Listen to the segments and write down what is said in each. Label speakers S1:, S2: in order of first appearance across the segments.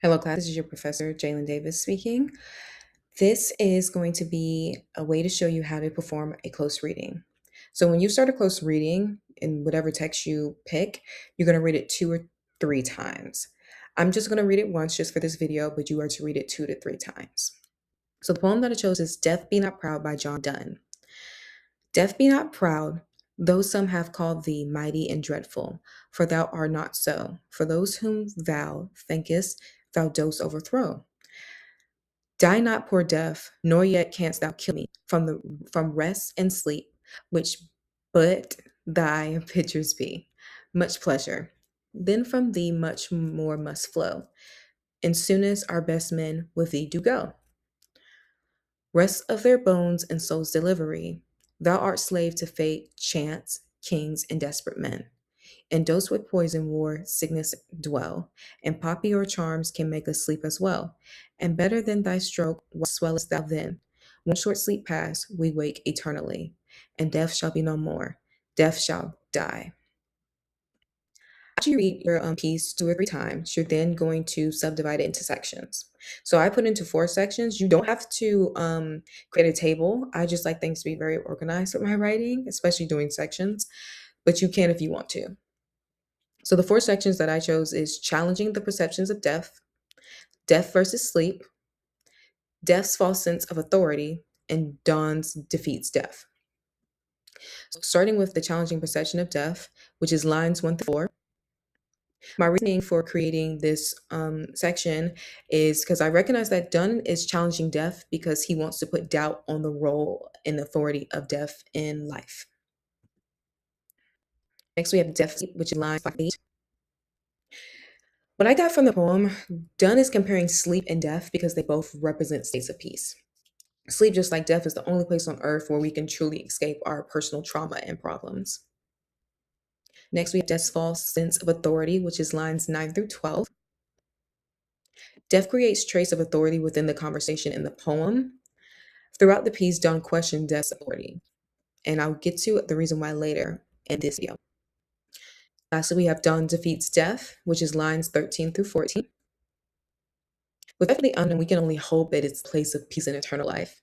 S1: Hello, class. This is your professor, Jalen Davis speaking. This is going to be a way to show you how to perform a close reading. So, when you start a close reading in whatever text you pick, you're going to read it 2 or 3 times. I'm just going to read it once just for this video, but you are to read it 2 to 3 times. So, the poem that I chose is Death Be Not Proud by John Donne. Death be not proud, though some have called thee mighty and dreadful, for thou art not so. For those whom thou thinkest, thou dost overthrow. Die not, poor death, nor yet canst thou kill me from rest and sleep, which but thy pictures be. Much pleasure. Then from thee much more must flow, and soonest our best men with thee do go. Rest of their bones and souls delivery. Thou art slave to fate, chance, kings, and desperate men. And dose with poison, war, sickness dwell, and poppy or charms can make us sleep as well. And better than thy stroke, what swellest thou then? One short sleep pass, we wake eternally, and death shall be no more. Death shall die. After you read your piece 2 or 3 times, you're then going to subdivide it into sections. So I put into 4 sections. You don't have to create a table. I just like things to be very organized with my writing, especially doing sections, but you can if you want to. So the 4 sections that I chose is challenging the perceptions of death, death versus sleep, death's false sense of authority, and Dawn's defeats death. So starting with the challenging perception of death, which is lines 1 through 4. My reasoning for creating this section is because I recognize that Donne is challenging death because he wants to put doubt on the role and authority of death in life. Next, we have death, which is lines 5 through 8. What I got from the poem, Donne is comparing sleep and death because they both represent states of peace. Sleep, just like death, is the only place on earth where we can truly escape our personal trauma and problems. Next, we have death's false sense of authority, which is lines 9 through 12. Death creates trace of authority within the conversation in the poem. Throughout the piece, Donne questioned death's authority, and I'll get to the reason why later in this video. Lastly, we have Donne defeats death, which is lines 13 through 14. With death the unknown, we can only hope that it's a place of peace and eternal life.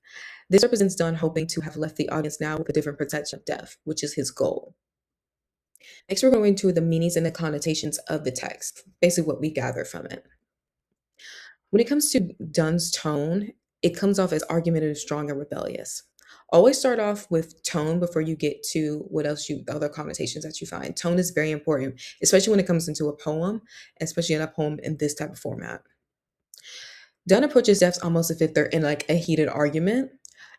S1: This represents Donne hoping to have left the audience now with a different perception of death, which is his goal. Next, we're going to the meanings and the connotations of the text, basically what we gather from it. When it comes to Donne's tone, it comes off as argumentative, strong, and rebellious. Always start off with tone before you get to the other connotations that you find. Tone is very important, especially when it comes into a poem, especially in a poem in this type of format. Donne approaches death almost as if they're in like a heated argument.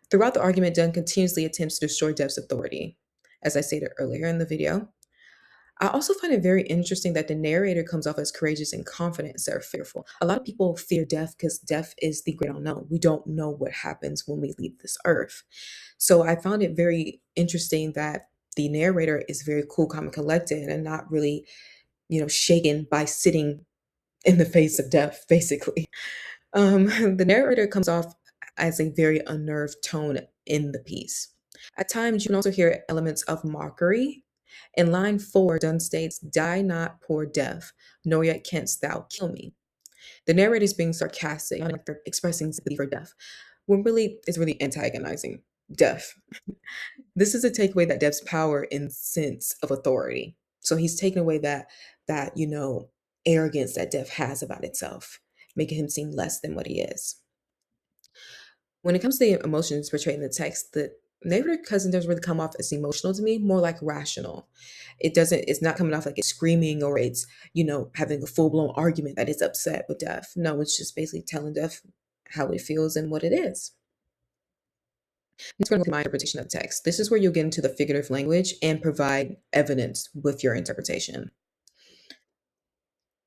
S1: Throughout the argument, Donne continuously attempts to destroy death's authority, as I stated earlier in the video. I also find it very interesting that the narrator comes off as courageous and confident instead of fearful. A lot of people fear death because death is the great unknown. We don't know what happens when we leave this earth. So I found it very interesting that the narrator is very cool, calm, and collected and not really, shaken by sitting in the face of death, basically. The narrator comes off as a very unnerved tone in the piece. At times, you can also hear elements of mockery. In line 4, Donne states, Die not, poor death, nor yet canst thou kill me. The narrator is being sarcastic, like they're expressing sympathy for death, when really is really antagonizing death. This is a takeaway that death's power and sense of authority. So he's taken away that arrogance that death has about itself, making him seem less than what he is. When it comes to the emotions portrayed in the text, the narrator cousin doesn't really come off as emotional to me, more like rational. It's not coming off like it's screaming or it's having a full-blown argument that it's upset with death. No, it's just basically telling death how it feels and what it is. It's going to be my interpretation of text. This is where you'll get into the figurative language and provide evidence with your interpretation.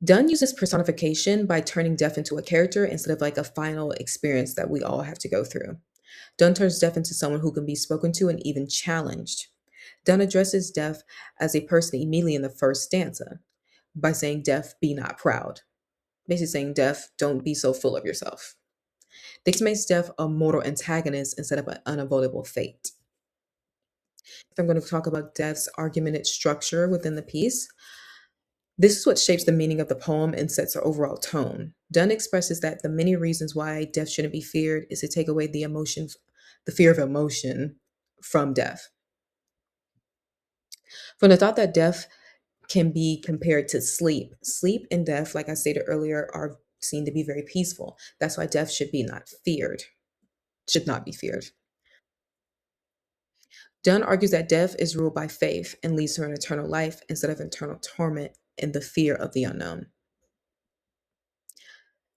S1: Donne uses personification by turning death into a character instead of like a final experience that we all have to go through. Donne turns death into someone who can be spoken to and even challenged. Donne addresses death as a person immediately in the first stanza by saying, Death, be not proud. Basically saying, Death, don't be so full of yourself. This makes death a mortal antagonist instead of an unavoidable fate. I'm going to talk about death's argumented structure within the piece. This is what shapes the meaning of the poem and sets the overall tone. Donne expresses that the many reasons why death shouldn't be feared is to take away the fear of emotion from death. From the thought that death can be compared to sleep, sleep and death, like I stated earlier, are seen to be very peaceful. That's why death should not be feared. Donne argues that death is ruled by faith and leads to an eternal life instead of eternal torment and the fear of the unknown.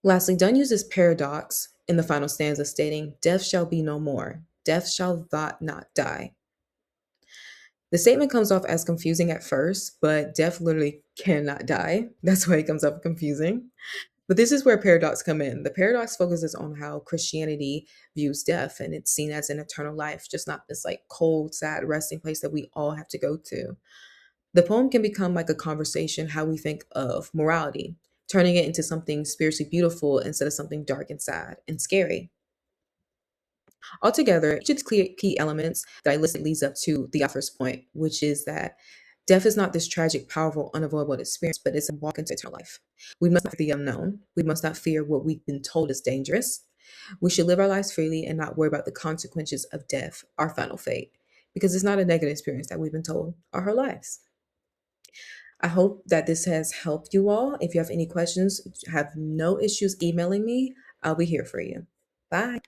S1: Lastly, Donne uses paradox in the final stanza, stating, "Death shall be no more. Death shall not die." The statement comes off as confusing at first, but death literally cannot die. That's why it comes off confusing. But this is where paradox come in. The paradox focuses on how Christianity views death, and it's seen as an eternal life, just not this like cold, sad resting place that we all have to go to. The poem can become like a conversation how we think of morality, turning it into something spiritually beautiful instead of something dark and sad and scary. Altogether, each of the key elements that I listed leads up to the author's point, which is that death is not this tragic, powerful, unavoidable experience, but it's a walk into eternal life. We must not fear the unknown. We must not fear what we've been told is dangerous. We should live our lives freely and not worry about the consequences of death, our final fate, because it's not a negative experience that we've been told our whole lives. I hope that this has helped you all. If you have any questions, have no issues emailing me. I'll be here for you. Bye.